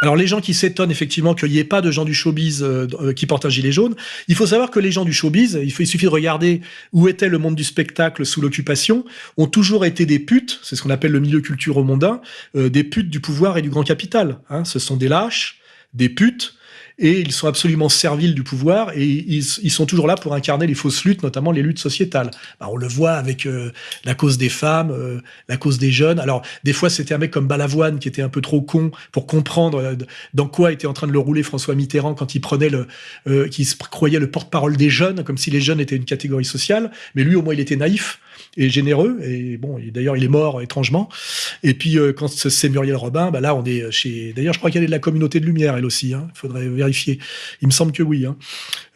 Alors les gens qui s'étonnent effectivement qu'il n'y ait pas de gens du showbiz qui portent un gilet jaune, il faut savoir que les gens du showbiz, il suffit de regarder où était le monde du spectacle sous l'occupation, ont toujours été des putes, c'est ce qu'on appelle le milieu culturo-mondain, des putes du pouvoir et du grand capital. Hein. Ce sont des lâches, des putes, et ils sont absolument serviles du pouvoir, et ils sont toujours là pour incarner les fausses luttes, notamment les luttes sociétales. Ben, on le voit avec la cause des femmes, la cause des jeunes. Alors, des fois, c'était un mec comme Balavoine qui était un peu trop con pour comprendre dans quoi était en train de le rouler François Mitterrand quand il prenait qui se croyait le porte-parole des jeunes, comme si les jeunes étaient une catégorie sociale. Mais lui, au moins, il était naïf et généreux. Et bon, d'ailleurs, il est mort étrangement. Et puis, quand c'est Muriel Robin, ben là, on est chez... D'ailleurs, je crois qu'elle est de la communauté de Lumière, elle aussi. Il faudrait vérifier. Il me semble que oui.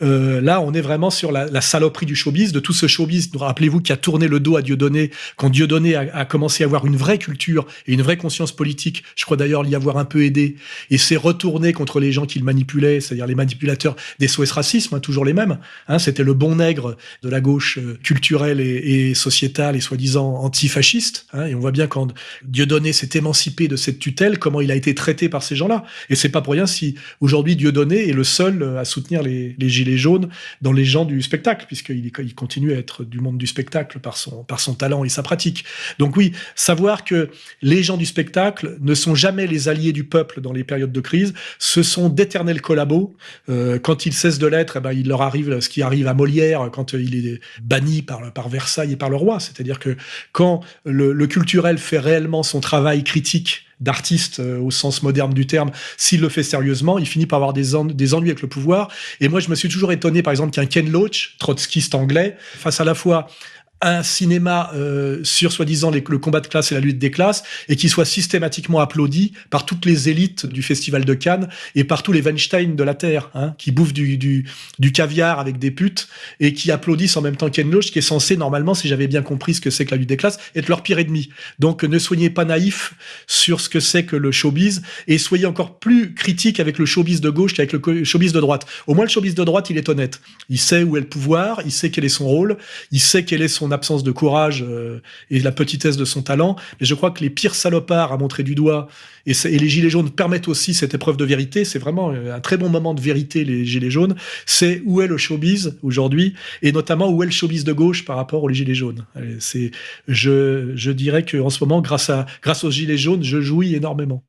Là, on est vraiment sur la saloperie du showbiz, de tout ce showbiz. Rappelez-vous qui a tourné le dos à Dieudonné, quand Dieudonné a commencé à avoir une vraie culture et une vraie conscience politique. Je crois d'ailleurs l'y avoir un peu aidé. Et s'est retourné contre les gens qu'il manipulait, c'est-à-dire les manipulateurs des SOS Racisme, toujours les mêmes. C'était le bon nègre de la gauche culturelle et sociétale et soi-disant antifasciste. Et on voit bien quand Dieudonné s'est émancipé de cette tutelle, comment il a été traité par ces gens-là. Et c'est pas pour rien si aujourd'hui Dieudonné est le seul à soutenir les gilets jaunes dans les gens du spectacle, puisqu'il continue à être du monde du spectacle par son talent et sa pratique. Donc oui, savoir que les gens du spectacle ne sont jamais les alliés du peuple dans les périodes de crise, ce sont d'éternels collabos. Quand ils cessent de l'être, il leur arrive ce qui arrive à Molière quand il est banni par Versailles et par le roi. C'est-à-dire que quand le culturel fait réellement son travail critique d'artiste au sens moderne du terme, s'il le fait sérieusement, il finit par avoir des ennuis avec le pouvoir. Et moi, je me suis toujours étonné, par exemple, qu'un Ken Loach, trotskiste anglais, fasse à la fois un cinéma sur soi-disant le combat de classe et la lutte des classes, et qui soit systématiquement applaudi par toutes les élites du Festival de Cannes et par tous les Weinstein de la Terre, qui bouffent du caviar avec des putes et qui applaudissent en même temps Ken Loach, qui est censé, normalement, si j'avais bien compris ce que c'est que la lutte des classes, être leur pire ennemi. Donc ne soyez pas naïfs sur ce que c'est que le showbiz, et soyez encore plus critiques avec le showbiz de gauche qu'avec le showbiz de droite. Au moins, le showbiz de droite, il est honnête. Il sait où est le pouvoir, il sait quel est son rôle, il sait quel est son absence de courage et la petitesse de son talent. Mais je crois que les pires salopards à montrer du doigt, et les gilets jaunes permettent aussi cette épreuve de vérité. C'est vraiment un très bon moment de vérité, les gilets jaunes. C'est où est le showbiz aujourd'hui, et notamment où est le showbiz de gauche par rapport aux gilets jaunes. Je dirais qu'en ce moment, grâce aux gilets jaunes, je jouis énormément.